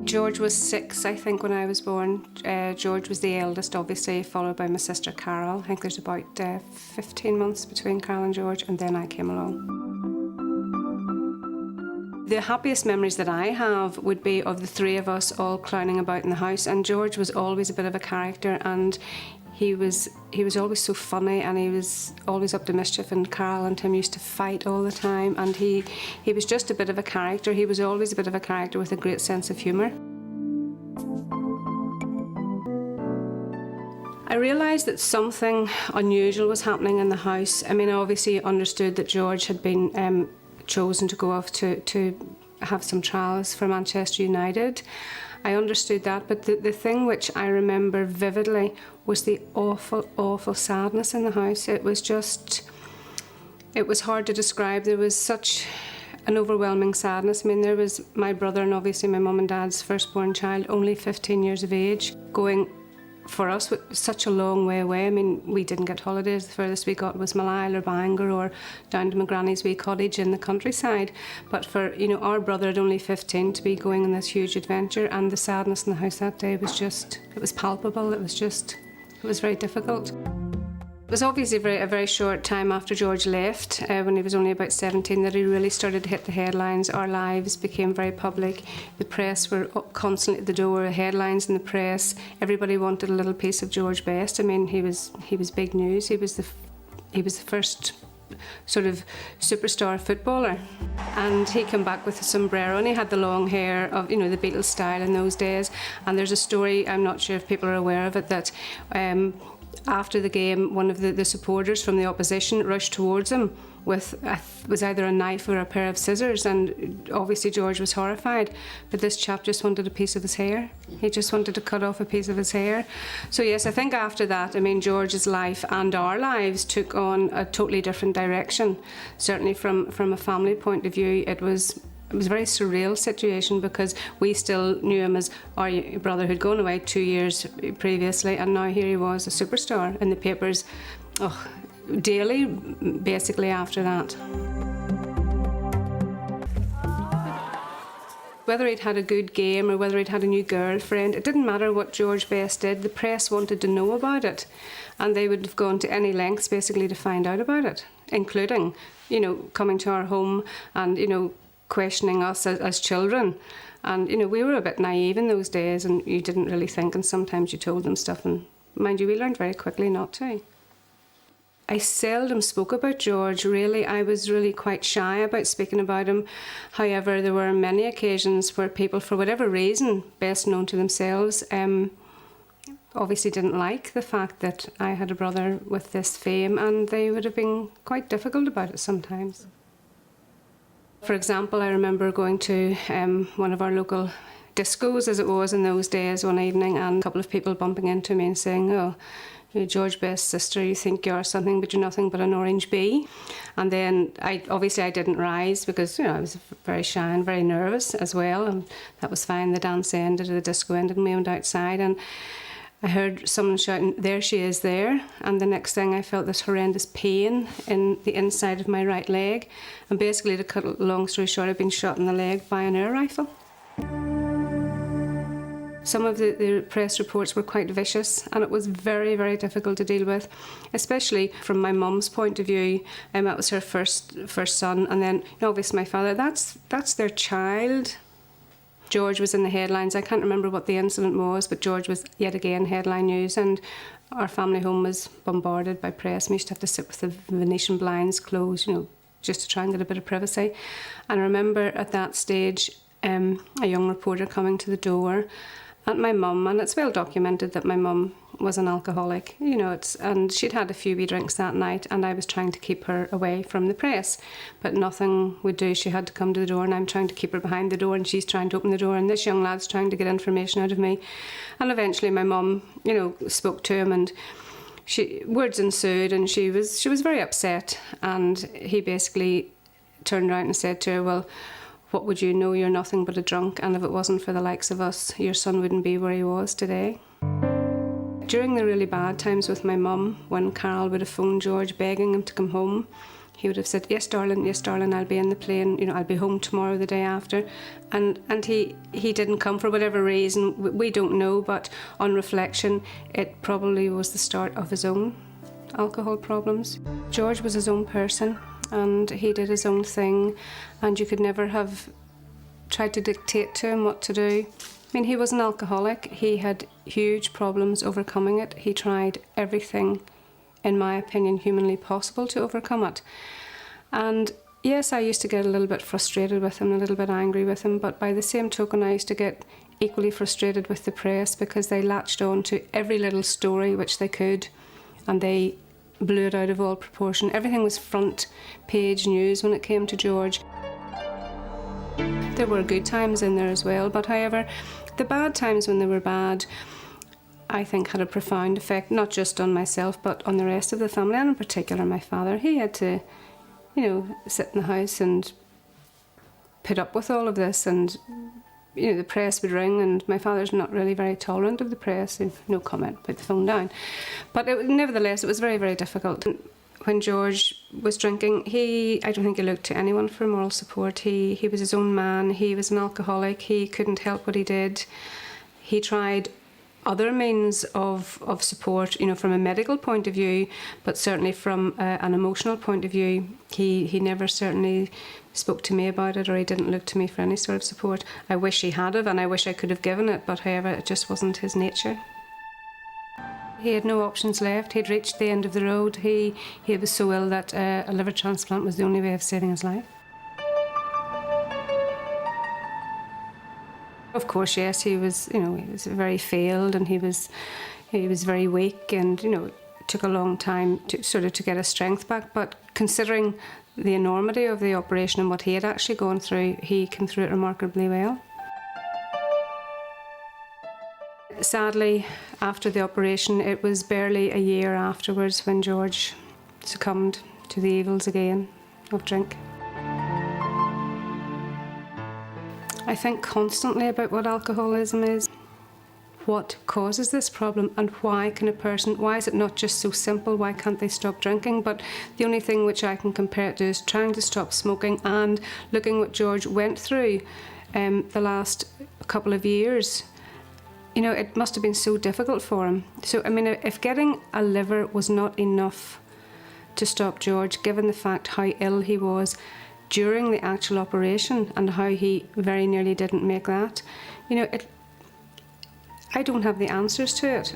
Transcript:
George was 6, I think, when I was born. George was the eldest, obviously, followed by my sister Carol. I think there's about 15 months between Carol and George, and then I came along. The happiest memories that I have would be of the three of us all clowning about in the house, and George was always a bit of a character, and he was always so funny, and he was always up to mischief, and Carol and him used to fight all the time, and he was just a bit of a character. He was always a bit of a character with a great sense of humour. I realised that something unusual was happening in the house. I mean, I obviously understood that George had been chosen to go off to have some trials for Manchester United. I understood that, but the thing which I remember vividly was the awful, awful sadness in the house. It was hard to describe. There was such an overwhelming sadness. I mean, there was my brother and obviously my mum and dad's firstborn child, only 15 years of age, going for us such a long way away. I mean, we didn't get holidays. The furthest we got was Malile or Bangor or down to McNarry's wee cottage in the countryside. But for, you know, our brother at only 15 to be going on this huge adventure, and the sadness in the house that day was just, it was palpable. It was very difficult. It was obviously a very short time after George left, when he was only about 17, that he really started to hit the headlines. Our lives became very public. The press were constantly at the door, headlines in the press. Everybody wanted a little piece of George Best. I mean, he was big news. He was the first sort of superstar footballer. And he came back with a sombrero, and he had the long hair of, you know, the Beatles style in those days. And there's a story, I'm not sure if people are aware of it, that after the game, one of the supporters from the opposition rushed towards him with was either a knife or a pair of scissors, and obviously George was horrified, but this chap just wanted a piece of his hair. He just wanted to cut off a piece of his hair. So yes, I think after that, I mean, George's life and our lives took on a totally different direction. Certainly from a family point of view, it was a very surreal situation, because we still knew him as our brother who'd gone away 2 years previously, and now here he was, a superstar in the papers daily, basically, after that. Whether he'd had a good game or whether he'd had a new girlfriend, it didn't matter what George Best did. The press wanted to know about it, and they would have gone to any lengths basically to find out about it, including, you know, coming to our home and, you know, questioning us as children. And, you know, we were a bit naive in those days, and you didn't really think, and sometimes you told them stuff, and mind you, we learned very quickly not to. I seldom spoke about George, really. I was really quite shy about speaking about him. However, there were many occasions where people, for whatever reason, best known to themselves, obviously didn't like the fact that I had a brother with this fame, and they would have been quite difficult about it sometimes. For example, I remember going to one of our local discos, as it was in those days, one evening, and a couple of people bumping into me and saying, "Oh, you're George Best's sister, you think you're something, but you're nothing but an orange bee." And then I didn't rise, because, you know, I was very shy and very nervous as well, and that was fine. The dance ended, the disco ended, and we went outside, and I heard someone shouting, "There she is there," and the next thing I felt this horrendous pain in the inside of my right leg, and basically, to cut a long story short, I'd been shot in the leg by an air rifle. Some of the press reports were quite vicious, and it was very, very difficult to deal with, especially from my mum's point of view. That was her first son, and then, you know, obviously my father, that's their child. George was in the headlines. I can't remember what the incident was, but George was yet again headline news, and our family home was bombarded by press. We used to have to sit with the Venetian blinds closed, you know, just to try and get a bit of privacy. And I remember at that stage, a young reporter coming to the door at my mum, and it's well documented that my mum was an alcoholic, you know, and she'd had a few wee drinks that night, and I was trying to keep her away from the press, but nothing would do. She had to come to the door, and I'm trying to keep her behind the door, and she's trying to open the door, and this young lad's trying to get information out of me. And eventually my mum, you know, spoke to him, and words ensued, and she was very upset, and he basically turned around and said to her, "Well, what would you know? You're nothing but a drunk, and if it wasn't for the likes of us, your son wouldn't be where he was today." During the really bad times with my mum, when Carol would have phoned George begging him to come home, he would have said, yes darling, I'll be in the plane, you know, I'll be home tomorrow, the day after. And he didn't come for whatever reason, we don't know, but on reflection, it probably was the start of his own alcohol problems. George was his own person, and he did his own thing, and you could never have tried to dictate to him what to do. I mean, he was an alcoholic. He had huge problems overcoming it. He tried everything, in my opinion, humanly possible to overcome it. And yes, I used to get a little bit frustrated with him, a little bit angry with him, but by the same token, I used to get equally frustrated with the press, because they latched on to every little story which they could, and they blew it out of all proportion. Everything was front page news when it came to George. There were good times in there as well, but however, the bad times, when they were bad, I think had a profound effect, not just on myself, but on the rest of the family, and in particular my father. He had to, you know, sit in the house and put up with all of this, and, you know, the press would ring, and my father's not really very tolerant of the press, and no comment, put the phone down. But nevertheless, it was very, very difficult. When George was drinking, I don't think he looked to anyone for moral support. He was his own man. He was an alcoholic. He couldn't help what he did. He tried other means of support, you know, from a medical point of view, but certainly from an emotional point of view, he never certainly spoke to me about it, or he didn't look to me for any sort of support. I wish he had have, and I wish I could have given it, but however, it just wasn't his nature. He had no options left. He'd reached the end of the road. He was so ill that a liver transplant was the only way of saving his life. Of course, yes, he was, you know, he was very failed, and he was very weak, and, you know, it took a long time to get his strength back. But considering the enormity of the operation and what he had actually gone through, he came through it remarkably well. Sadly, after the operation, it was barely a year afterwards when George succumbed to the evils again of drink. I think constantly about what alcoholism is, what causes this problem, and why is it not just so simple, why can't they stop drinking? But the only thing which I can compare it to is trying to stop smoking, and looking what George went through the last couple of years. You know, it must have been so difficult for him. So, I mean, if getting a liver was not enough to stop George, given the fact how ill he was during the actual operation and how he very nearly didn't make that, you know, I don't have the answers to it.